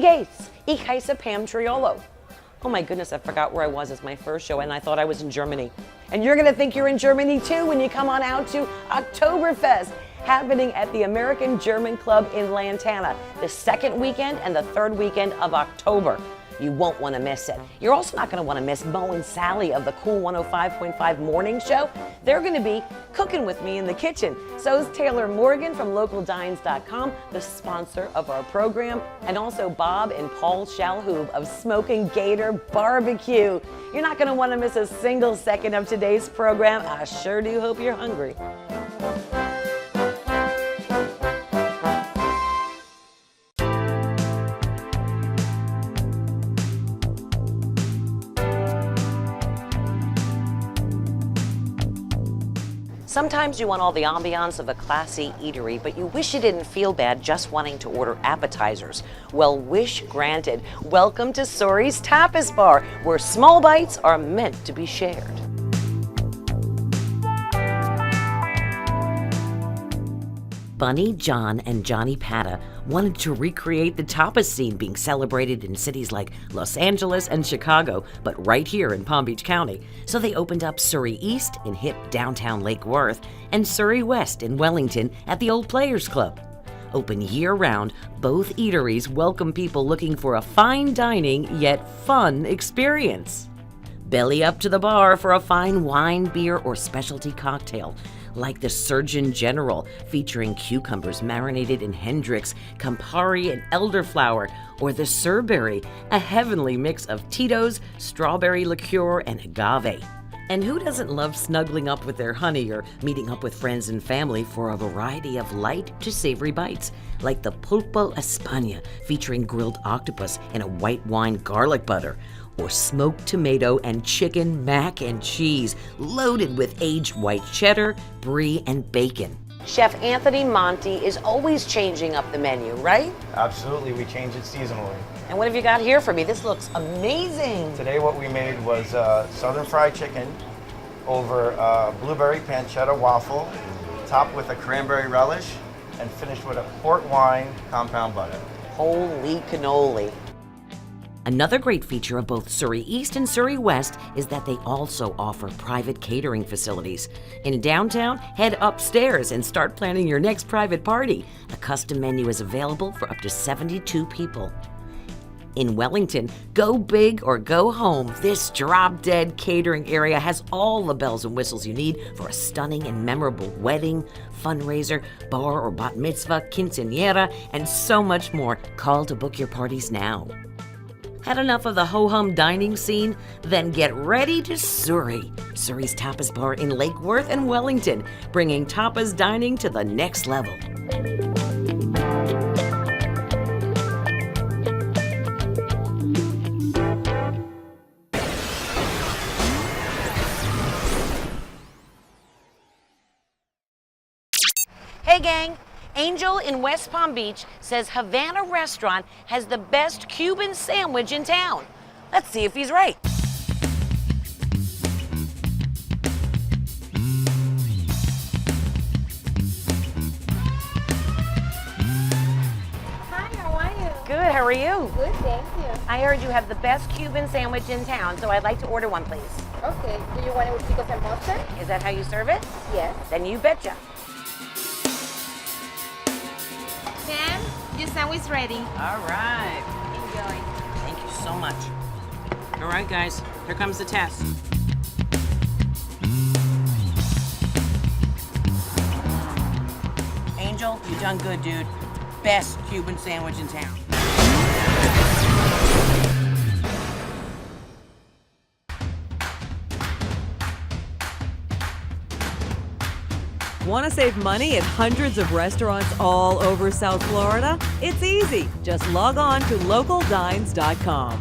geht's? Ich heiße Pam Triolo. Oh my goodness, I forgot where I was. It's my first show and I thought I was in Germany. And you're gonna think you're in Germany too when you come on out to Oktoberfest, happening at the American German Club in Lantana, the second weekend and the third weekend of October. You won't want to miss it. You're also not going to want to miss Mo and Sally of the KOOL 105.5 morning show. They're going to be cooking with me in the kitchen. So is Taylor Morgan from localdines.com, the sponsor of our program, and also Bob and Paul Shalhoub of Smokin Gator BBQ. You're not going to want to miss a single second of today's program. I sure do hope you're hungry. Sometimes you want all the ambiance of a classy eatery, but you wish you didn't feel bad just wanting to order appetizers. Well, wish granted. Welcome to Suri's Tapas Bar, where small bites are meant to be shared. Bunny, John, and Johnny Pata wanted to recreate the tapas scene being celebrated in cities like Los Angeles and Chicago, but right here in Palm Beach County. So they opened up Suri East in hip downtown Lake Worth and Suri West in Wellington at the Old Players Club. Open year-round, both eateries welcome people looking for a fine dining yet fun experience. Belly up to the bar for a fine wine, beer, or specialty cocktail, like the Surgeon General, featuring cucumbers marinated in Hendrix, Campari, and elderflower, or the Surberry, a heavenly mix of Tito's, strawberry liqueur, and agave. And who doesn't love snuggling up with their honey or meeting up with friends and family for a variety of light to savory bites, like the Pulpo España, featuring grilled octopus and a white wine garlic butter, or smoked tomato and chicken mac and cheese, loaded with aged white cheddar, brie, and bacon. Chef Anthony Monti is always changing up the menu, right? Absolutely, we change it seasonally. And what have you got here for me? This looks amazing. Today what we made was southern fried chicken over blueberry pancetta waffle, topped with a cranberry relish, and finished with a port wine compound butter. Holy cannoli. Another great feature of both Suri East and Suri West is that they also offer private catering facilities. In downtown, head upstairs and start planning your next private party. A custom menu is available for up to 72 people. In Wellington, go big or go home. This drop-dead catering area has all the bells and whistles you need for a stunning and memorable wedding, fundraiser, bar or bat mitzvah, quinceañera, and so much more. Call to book your parties now. Had enough of the ho-hum dining scene? Then get ready to Suri. Suri's Tapas Bar in Lake Worth and Wellington, bringing tapas dining to the next level. Hey gang! Angel in West Palm Beach says Havana Restaurant has the best Cuban sandwich in town. Let's see if he's right. Hi, how are you? Good, how are you? Good, thank you. I heard you have the best Cuban sandwich in town, so I'd like to order one, please. Okay, do you want it with pickles and mustard? Is that how you serve it? Yes. Then you betcha. Pam, your sandwich ready. All right. Enjoy. Thank you so much. All right, guys, here comes the test. Angel, you done good, dude. Best Cuban sandwich in town. Want to save money at hundreds of restaurants all over South Florida? It's easy. Just log on to localdines.com.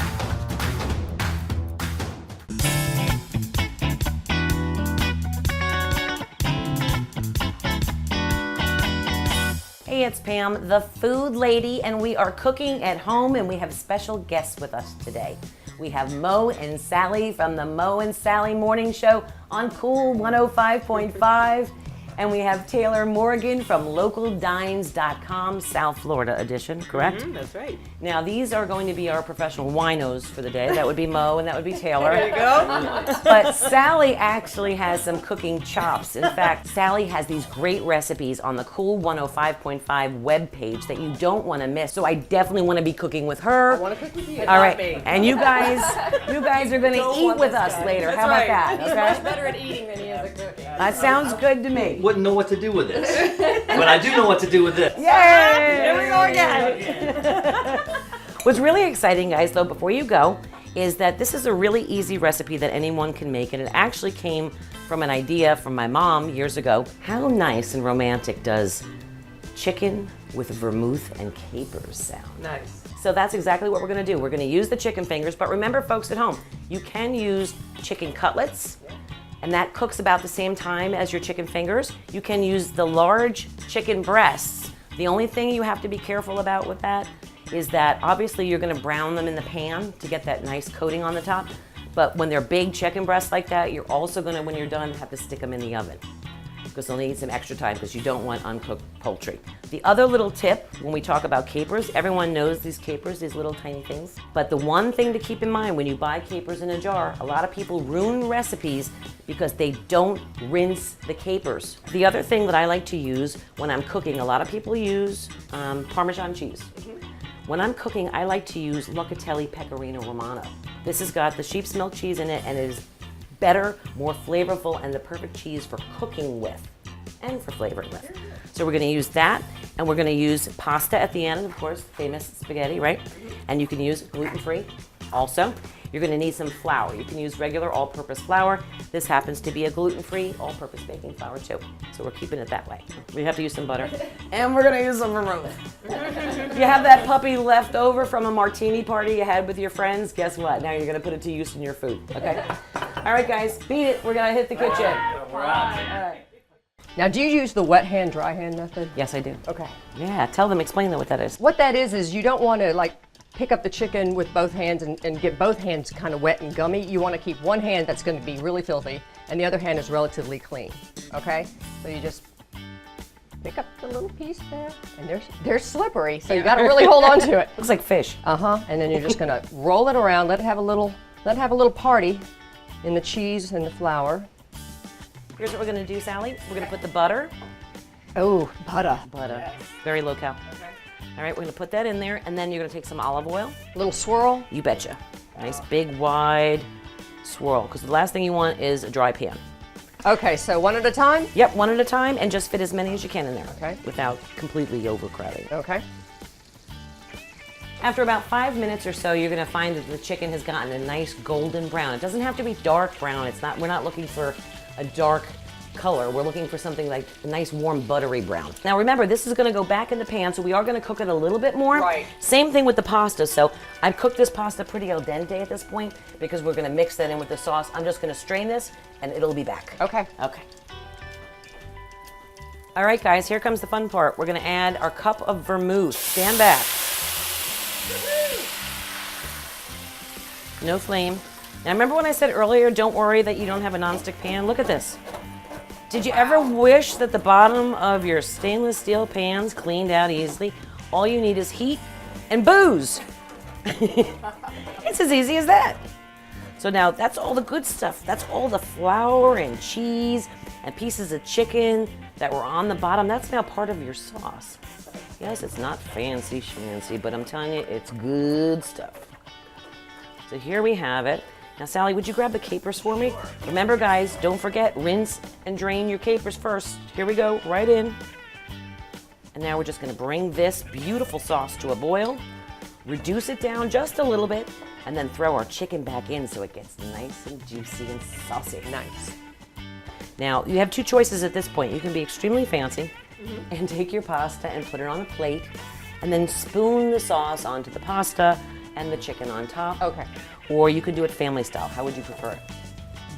Hey, it's Pam, the food lady, and we are cooking at home, and we have special guests with us today. We have Mo and Sally from the Mo and Sally Morning Show on KOOL 105.5. And we have Taylor Morgan from localdines.com, South Florida edition, correct? That's right. Now, these are going to be our professional winos for the day. That would be Mo and that would be Taylor. There you go. But Sally actually has some cooking chops. In fact, Sally has these great recipes on the KOOL 105.5 webpage that you don't want to miss. So I definitely want to be cooking with her. I want to cook with you. All right, and you guys are going to eat with us later. That's How about right. that? He's Okay? much better at eating than he is at cooking. That sounds good to me. Wouldn't know what to do with this, but I do know what to do with this. Yay! Here we go again. What's really exciting, guys, though, before you go, is that this is a really easy recipe that anyone can make, and it actually came from an idea from my mom years ago. How nice and romantic does chicken with vermouth and capers sound? Nice. So that's exactly what we're gonna do. We're gonna use the chicken fingers, but remember, folks at home, you can use chicken cutlets, and that cooks about the same time as your chicken fingers. You can use the large chicken breasts. The only thing you have to be careful about with that is that obviously you're gonna brown them in the pan to get that nice coating on the top. But when they're big chicken breasts like that, you're also gonna, when you're done, have to stick them in the oven, because they'll need some extra time because you don't want uncooked poultry. The other little tip when we talk about capers, everyone knows these capers, these little tiny things. But the one thing to keep in mind when you buy capers in a jar, a lot of people ruin recipes because they don't rinse the capers. The other thing that I like to use when I'm cooking, a lot of people use Parmesan cheese. When I'm cooking, I like to use Locatelli Pecorino Romano. This has got the sheep's milk cheese in it, and it is better, more flavorful, and the perfect cheese for cooking with and for flavoring with. So we're gonna use that, and we're gonna use pasta at the end, of course, famous spaghetti, right? And you can use gluten-free also. You're gonna need some flour. You can use regular all-purpose flour. This happens to be a gluten-free all-purpose baking flour too. So we're keeping it that way. We have to use some butter. And we're gonna use some vermouth. You have that puppy left over from a martini party you had with your friends, guess what? Now you're gonna put it to use in your food, okay? All right, guys, beat it. We're gonna hit the kitchen. All right. Now, do you use the wet hand, dry hand method? Yes, I do. Okay. Yeah, tell them, explain what that is. What that is you don't want to like pick up the chicken with both hands and get both hands kind of wet and gummy. You want to keep one hand that's going to be really filthy and the other hand is relatively clean. Okay? So you just pick up the little piece there, and they're slippery, so you got to really hold on to it. Looks like fish. And then you're just going to roll it around, let it have a little party in the cheese and the flour. Here's what we're gonna do, Sally. We're gonna put the butter. Oh, butter. Butter. Very low cal. Okay. All right, we're gonna put that in there, and then you're gonna take some olive oil. A little swirl. You betcha. Nice big wide swirl, because the last thing you want is a dry pan. Okay, so one at a time? Yep, one at a time, and just fit as many as you can in there. Okay. Without completely overcrowding. Okay. After about 5 minutes or so, you're gonna find that the chicken has gotten a nice golden brown. It doesn't have to be dark brown. We're not looking for a dark color. We're looking for something like a nice warm buttery brown. Now remember, this is gonna go back in the pan, so we are gonna cook it a little bit more. Right. Same thing with the pasta. So I've cooked this pasta pretty al dente at this point because we're gonna mix that in with the sauce. I'm just gonna strain this and it'll be back. Okay. Okay. All right, guys, here comes the fun part. We're gonna add our cup of vermouth. Stand back. No flame. Now remember when I said earlier, don't worry that you don't have a nonstick pan? Look at this. Did you ever wish that the bottom of your stainless steel pans cleaned out easily? All you need is heat and booze. It's as easy as that. So now that's all the good stuff. That's all the flour and cheese and pieces of chicken that were on the bottom. That's now part of your sauce. Yes, it's not fancy schmancy, but I'm telling you, it's good stuff. So here we have it. Now, Sally, would you grab the capers for me? Remember, guys, don't forget, rinse and drain your capers first. Here we go, right in. And now we're just gonna bring this beautiful sauce to a boil, reduce it down just a little bit, and then throw our chicken back in so it gets nice and juicy and saucy. Nice. Now, you have two choices at this point. You can be extremely fancy and take your pasta and put it on a plate, and then spoon the sauce onto the pasta and the chicken on top. Okay. Or you could do it family style. How would you prefer it?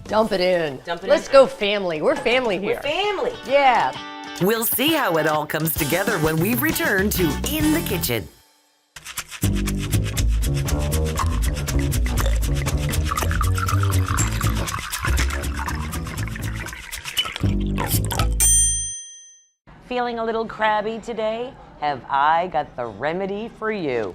Dump it in. Dump it Let's in. go family. We're family here. We're family. Yeah. We'll see how it all comes together when we return to In the Kitchen. Feeling a little crabby today? Have I got the remedy for you?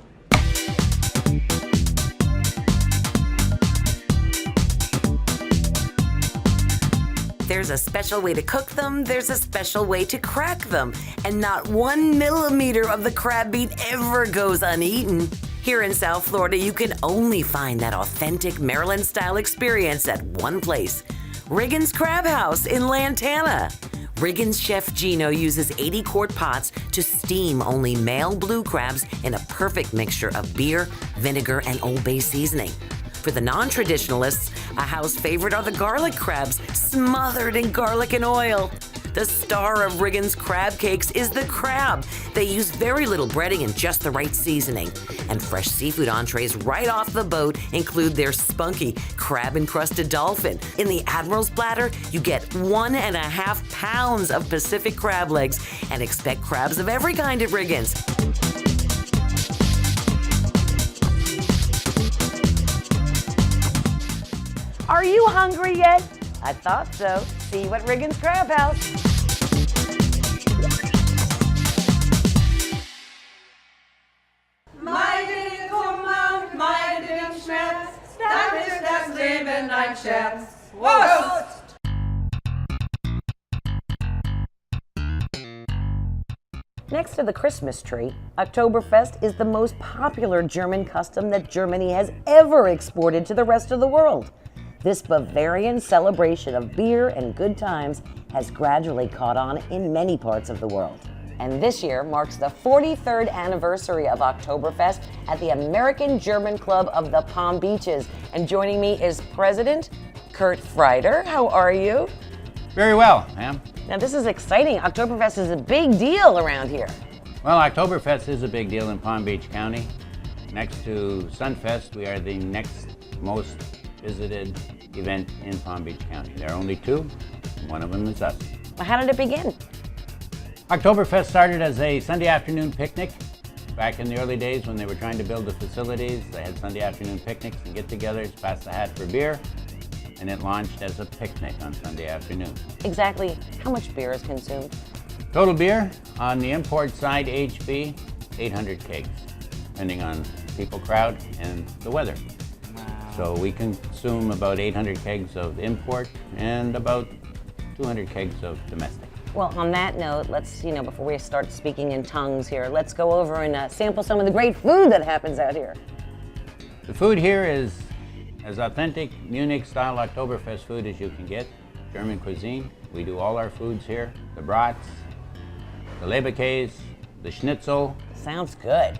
There's a special way to cook them, there's a special way to crack them, and not 1 millimeter of the crab meat ever goes uneaten. Here in South Florida, you can only find that authentic Maryland-style experience at one place, Riggins Crab House in Lantana. Riggins chef Gino uses 80-quart pots to steam only male blue crabs in a perfect mixture of beer, vinegar, and Old Bay seasoning. For the non-traditionalists, a house favorite are the garlic crabs, smothered in garlic and oil. The star of Riggins crab cakes is the crab. They use very little breading and just the right seasoning. And fresh seafood entrees right off the boat include their spunky crab-encrusted dolphin. In the Admiral's platter, you get 1.5 pounds of Pacific crab legs, and expect crabs of every kind at Riggins. Are you hungry yet? I thought so. See you at Riggins Crab House. Meine Kummer, meine Schmerz, das ist das Leben ein Scherz. Wurst! Next to the Christmas tree, Oktoberfest is the most popular German custom that Germany has ever exported to the rest of the world. This Bavarian celebration of beer and good times has gradually caught on in many parts of the world. And this year marks the 43rd anniversary of Oktoberfest at the American-German Club of the Palm Beaches. And joining me is President Kurt Freider. How are you? Very well, Pam. Now this is exciting. Oktoberfest is a big deal around here. Well, Oktoberfest is a big deal in Palm Beach County. Next to Sunfest, we are the next most visited event in Palm Beach County. There are only two, and one of them is us. Well, how did it begin? Oktoberfest started as a Sunday afternoon picnic. Back in the early days when they were trying to build the facilities, they had Sunday afternoon picnics and get-togethers, pass the hat for beer, and it launched as a picnic on Sunday afternoon. Exactly how much beer is consumed? Total beer on the import side, HB, 800 kegs, depending on people, crowd, and the weather. So we consume about 800 kegs of import and about 200 kegs of domestic. Well, on that note, let's, before we start speaking in tongues here, let's go over and sample some of the great food that happens out here. The food here is as authentic Munich-style Oktoberfest food as you can get. German cuisine. We do all our foods here. The brats, the Leberkäse, the schnitzel. Sounds good.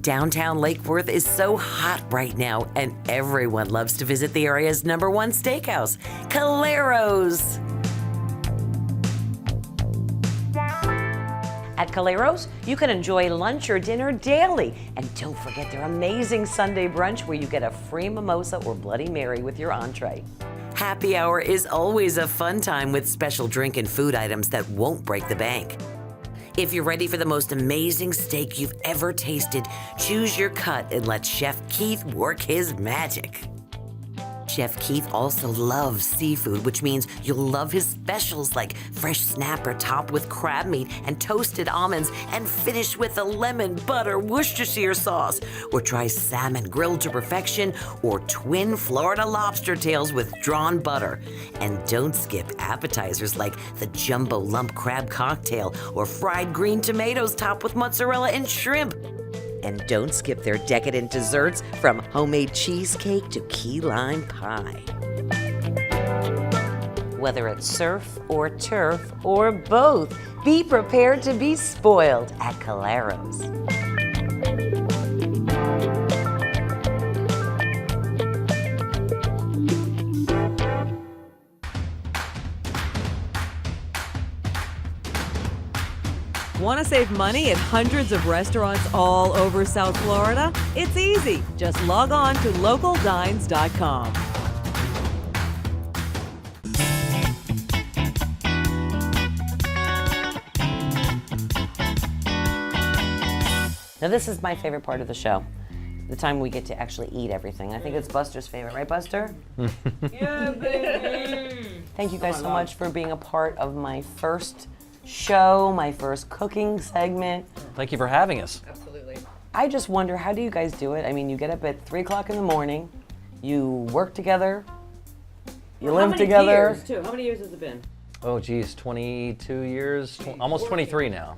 Downtown Lake Worth is so hot right now, and everyone loves to visit the area's #1 steakhouse, Calero's. At Calero's, you can enjoy lunch or dinner daily. And don't forget their amazing Sunday brunch where you get a free mimosa or Bloody Mary with your entree. Happy hour is always a fun time with special drink and food items that won't break the bank. If you're ready for the most amazing steak you've ever tasted, choose your cut and let Chef Keith work his magic. Chef Keith also loves seafood, which means you'll love his specials like fresh snapper topped with crab meat and toasted almonds and finished with a lemon butter Worcestershire sauce. Or try salmon grilled to perfection or twin Florida lobster tails with drawn butter. And don't skip appetizers like the jumbo lump crab cocktail or fried green tomatoes topped with mozzarella and shrimp. And don't skip their decadent desserts from homemade cheesecake to key lime pie. Whether it's surf or turf or both, be prepared to be spoiled at Calero's. Want to save money at hundreds of restaurants all over South Florida? It's easy. Just log on to localdines.com. Now this is my favorite part of the show. The time we get to actually eat everything. I think it's Buster's favorite, right, Buster? Yeah, baby. Thank you guys so much for being a part of my first show, my first cooking segment. Thank you for having us. Absolutely. I just wonder, how do you guys do it? I mean, you get up at 3 o'clock in the morning, you work together, you live together. Years, too? How many years has it been? Oh geez, 22 years, almost 23 now.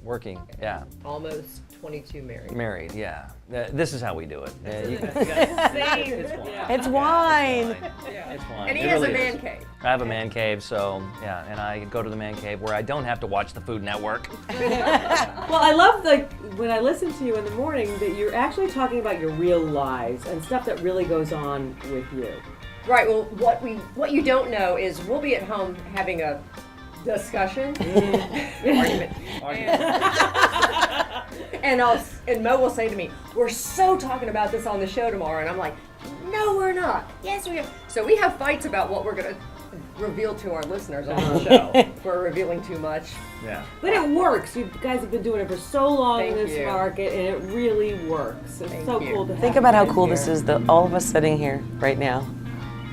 Working, yeah. Almost 22 married. Married, yeah. This is how we do it. It's wine. It's fine. And he It has really a man is. cave. I have a man cave, so yeah, and I go to the man cave where I don't have to watch the Food Network. Well, I love when I listen to you in the morning that you're actually talking about your real lives and stuff that really goes on with you. Right. Well, what you don't know is we'll be at home having a discussion, argument, and Mo will say to me, "We're so talking about this on the show tomorrow," and I'm like, "No, we're not. Yes, we are." So we have fights about what we're gonna reveal to our listeners on the show. If we're revealing too much. Yeah. But it works. You guys have been doing it for so long in Thank this you. market, and it really works. It's Thank so you. cool to have Think about how you cool here. this is, that all of us sitting here right now,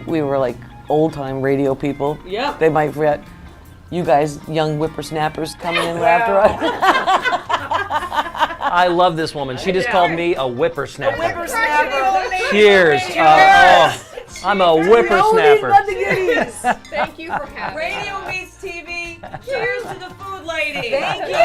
we were like old-time radio people. Yep. They might forget. You guys, young whippersnappers coming in after us. I love this woman. She just called me a whippersnapper. Whippersnapper. Cheers. I'm a whippersnapper. Thank you for having me. Radio meets TV. Cheers to the food lady. Thank you.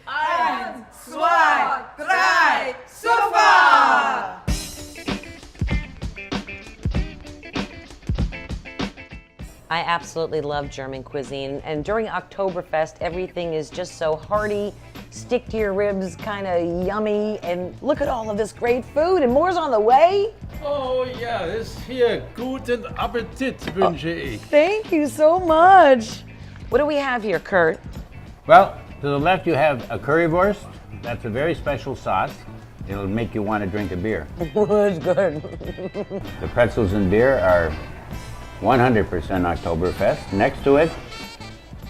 Eins, zwei, drei, super! I absolutely love German cuisine, and during Oktoberfest, everything is just so hearty, stick to your ribs, kind of yummy, and look at all of this great food, and more's on the way. Oh ja, ist hier. Guten Appetit wünsche ich. Thank you so much. What do we have here, Kurt? Well, to the left you have a currywurst. That's a very special sauce. It'll make you want to drink a beer. It's good. The pretzels and beer are 100% Oktoberfest. Next to it,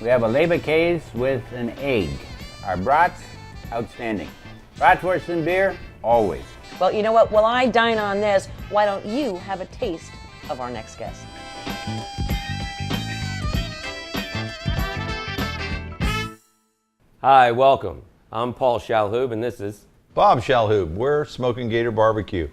we have a Leberkäse with an egg. Our brats, outstanding. Bratwurst and beer, always. Well, you know what? While I dine on this, why don't you have a taste of our next guest? Hi, welcome. I'm Paul Shalhoub, and this is Bob Shalhoub. We're Smokin Gator BBQ.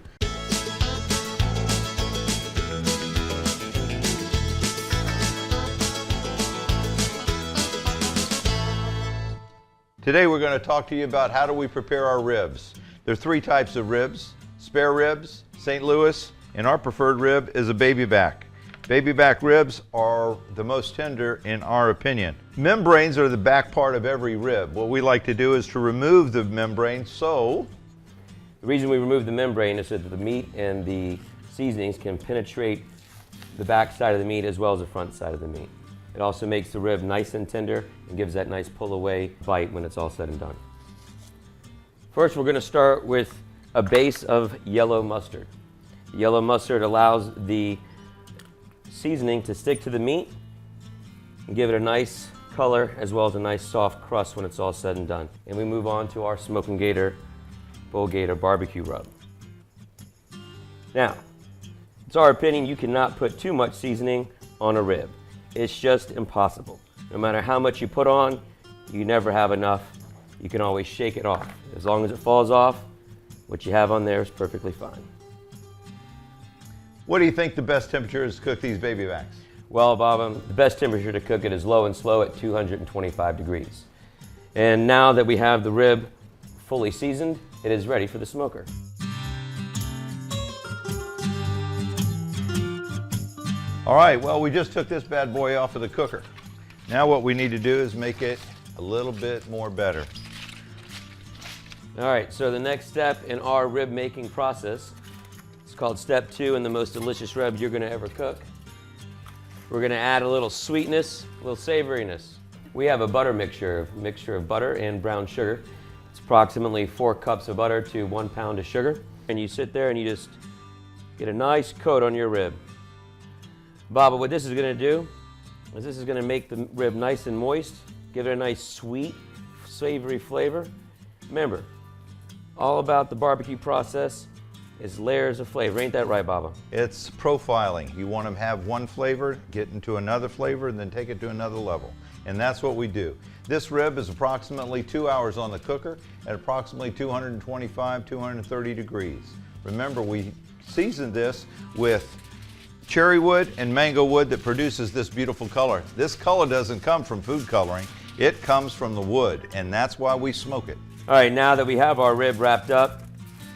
Today we're going to talk to you about how do we prepare our ribs. There are 3 types of ribs: spare ribs, St. Louis, and our preferred rib is a baby back. Baby back ribs are the most tender in our opinion. Membranes are the back part of every rib. What we like to do is to remove the membrane so the reason we remove the membrane is so that the meat and the seasonings can penetrate the back side of the meat as well as the front side of the meat. It also makes the rib nice and tender and gives that nice pull away bite when it's all said and done. First, we're going to start with a base of yellow mustard. Yellow mustard allows the seasoning to stick to the meat and give it a nice color as well as a nice soft crust when it's all said and done. And we move on to our Smokin Gator BBQ rub. Now, it's our opinion you cannot put too much seasoning on a rib. It's just impossible. No matter how much you put on, you never have enough. You can always shake it off. As long as it falls off, what you have on there is perfectly fine. what do you think the best temperature is to cook these baby backs? Well, Bob, the best temperature to cook it is low and slow at 225 degrees. And now that we have the rib fully seasoned, it is ready for the smoker. All right, well, we just took this bad boy off of the cooker. Now what we need to do is make it a little bit more better. All right, so the next step in our rib making process is called step 2 in the most delicious rib you're gonna ever cook. We're gonna add a little sweetness, a little savoriness. We have a butter mixture of butter and brown sugar. It's approximately 4 cups of butter to 1 pound of sugar. And you sit there and you just get a nice coat on your rib. Baba, what this is gonna do as this is going to make the rib nice and moist, give it a nice sweet, savory flavor. Remember, all about the barbecue process is layers of flavor. Ain't that right, Baba? It's profiling. You want to have one flavor, get into another flavor, and then take it to another level. And that's what we do. This rib is approximately 2 hours on the cooker at approximately 225, 230 degrees. Remember, we seasoned this with cherry wood and mango wood that produces this beautiful color. This color doesn't come from food coloring. It comes from the wood, and that's why we smoke it. All right, now that we have our rib wrapped up,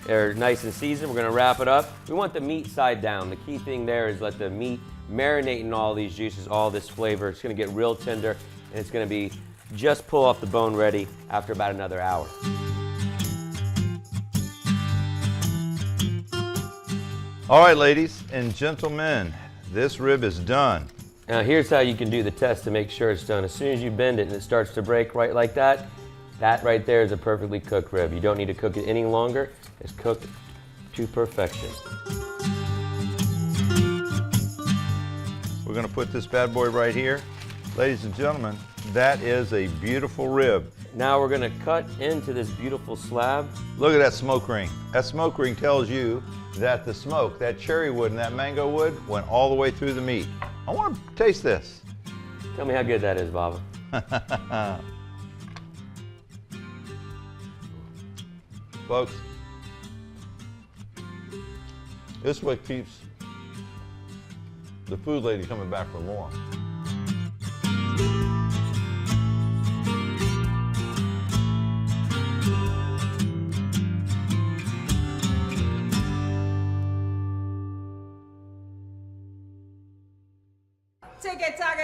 they're nice and seasoned, we're gonna wrap it up. We want the meat side down. The key thing there is let the meat marinate in all these juices, all this flavor. It's gonna get real tender, and it's gonna be just pull off the bone ready after about another hour. All right, ladies and gentlemen, this rib is done. Now here's how you can do the test to make sure it's done. As soon as you bend it and it starts to break right like that, that right there is a perfectly cooked rib. You don't need to cook it any longer. It's cooked to perfection. We're gonna put this bad boy right here. Ladies and gentlemen, that is a beautiful rib. Now we're gonna cut into this beautiful slab. Look at that smoke ring. That smoke ring tells you that the smoke, that cherry wood and that mango wood went all the way through the meat. I want to taste this. Tell me how good that is, Baba. Folks, this is what keeps the food lady coming back for more.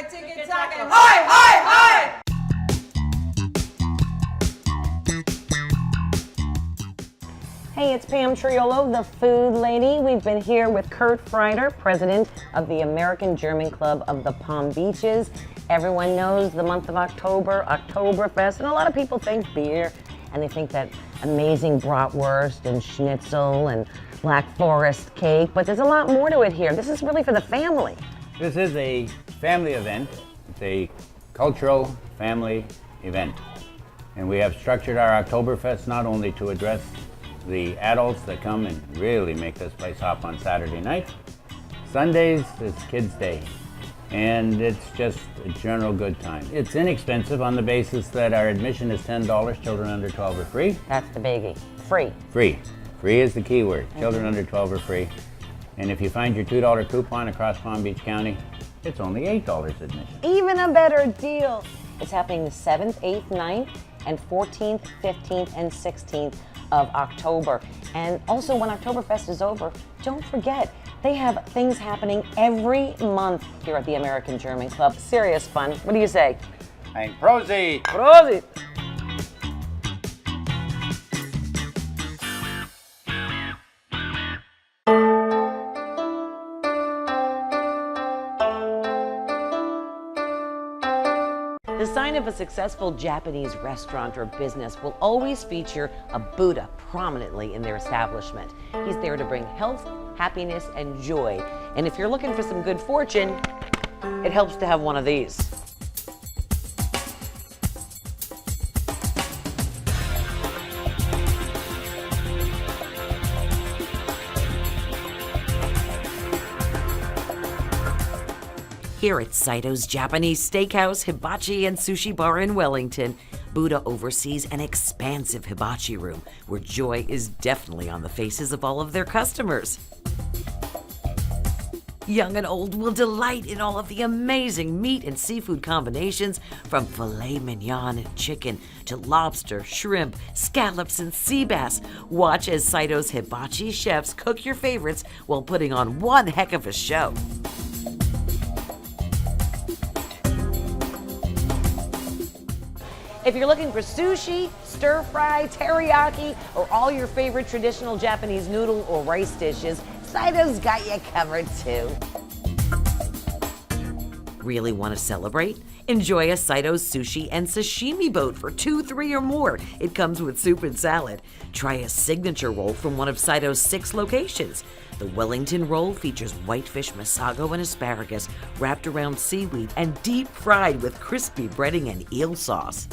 Ticket-tocket, hi, hi, hi! Hey, it's Pam Triolo, the food lady. We've been here with Kurt Freider, president of the American German Club of the Palm Beaches. Everyone knows the month of October, Oktoberfest, and a lot of people think beer, and they think that amazing bratwurst and schnitzel and Black Forest cake, but there's a lot more to it here. This is really for the family. This is a family event. It's a cultural family event. And we have structured our Oktoberfest not only to address the adults that come and really make this place hop on Saturday night. Sundays is Kids' Day, and it's just a general good time. It's inexpensive on the basis that our admission is $10. Children under 12 are free. That's the biggie. Free. Free. Free is the key word. Children under 12 are free. And if you find your $2 coupon across Palm Beach County, it's only $8 admission. Even a better deal. It's happening the 7th, 8th, 9th, and 14th, 15th, and 16th of October. And also when Oktoberfest is over, don't forget, they have things happening every month here at the American German Club. Serious fun. What do you say? Ein Prosit! Prosit! The sign of a successful Japanese restaurant or business will always feature a Buddha prominently in their establishment. He's there to bring health, happiness, and joy. And if you're looking for some good fortune, it helps to have one of these. Here at Saito's Japanese Steakhouse, Hibachi, and Sushi Bar in Wellington, Buddha oversees an expansive hibachi room where joy is definitely on the faces of all of their customers. Young and old will delight in all of the amazing meat and seafood combinations, from filet mignon and chicken to lobster, shrimp, scallops, and sea bass. Watch as Saito's hibachi chefs cook your favorites while putting on one heck of a show. If you're looking for sushi, stir fry, teriyaki, or all your favorite traditional Japanese noodle or rice dishes, Saito's got you covered too. Really want to celebrate? Enjoy a Saito's sushi and sashimi boat for 2, 3, or more. It comes with soup and salad. Try a signature roll from one of Saito's 6 locations. The Wellington roll features whitefish, masago, and asparagus wrapped around seaweed and deep fried with crispy breading and eel sauce.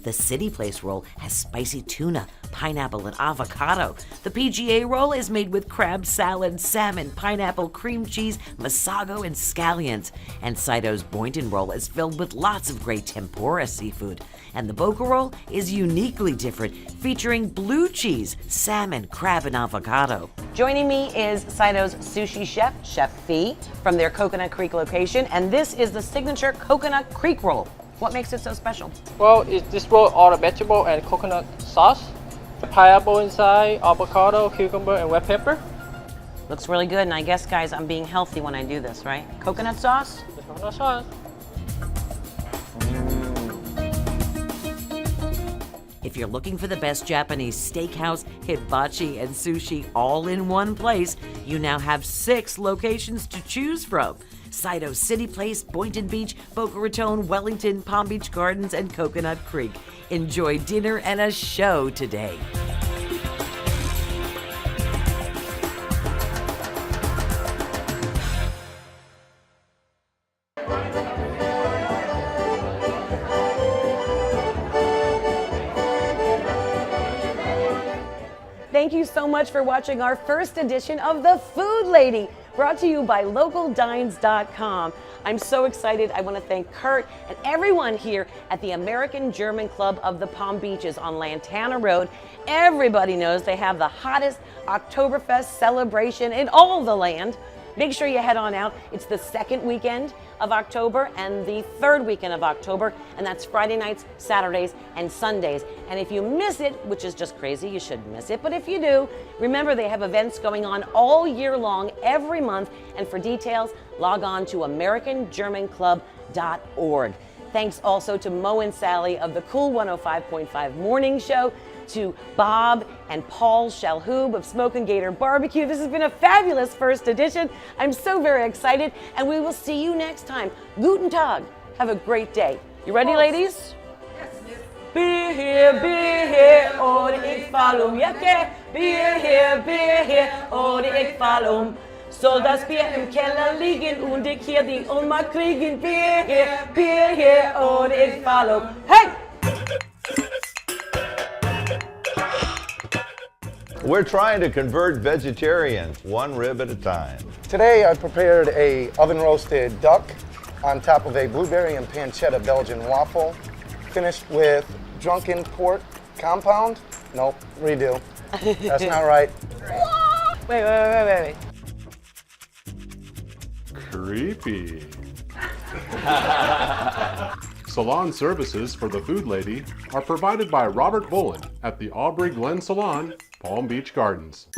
The City Place roll has spicy tuna, pineapple, and avocado. The PGA roll is made with crab salad, salmon, pineapple, cream cheese, masago, and scallions. And Saito's Boynton roll is filled with lots of great tempura seafood. And the Boca roll is uniquely different, featuring blue cheese, salmon, crab, and avocado. Joining me is Saito's sushi chef, Chef Fee, from their Coconut Creek location, and this is the signature Coconut Creek roll. What makes it so special? Well, this roll all the vegetable and coconut sauce, pineapple inside, avocado, cucumber, and red pepper. Looks really good, and I guess, guys, I'm being healthy when I do this, right? Coconut sauce? The coconut sauce. If you're looking for the best Japanese steakhouse, hibachi, and sushi all in one place, you now have 6 locations to choose from. Saito City Place, Boynton Beach, Boca Raton, Wellington, Palm Beach Gardens, and Coconut Creek. Enjoy dinner and a show today. Thank you so much for watching our first edition of The Food Lady, brought to you by LocalDines.com. I'm so excited. I want to thank Kurt and everyone here at the American German Club of the Palm Beaches on Lantana Road. Everybody knows they have the hottest Oktoberfest celebration in all the land. Make sure you head on out. It's the second weekend of October and the third weekend of October, and that's Friday nights, Saturdays, and Sundays. And if you miss it, which is just crazy, you shouldn't miss it, but if you do, remember they have events going on all year long, every month, and for details, log on to AmericanGermanClub.org. Thanks also to Mo and Sally of the KOOL 105.5 Morning Show, to Bob and Paul Shalhoub of Smokin Gator BBQ. This has been a fabulous first edition. I'm so very excited, and we will see you next time. Guten Tag. Have a great day. You ready, ladies? Yes, miss. Be here, oh, ik falum, jacke. Be here, oh, ik falum. Soll das Bier im Keller liegen und ich hier die Oma kriegen. Be here, oh, ik falum. Hey! We're trying to convert vegetarians, one rib at a time. Today I prepared a oven roasted duck on top of a blueberry and pancetta Belgian waffle, finished with drunken pork compound. Nope, redo. That's not right. Wait. Creepy. Salon services for the food lady are provided by Robert Bolin at the Aubrey Glen Salon, Palm Beach Gardens.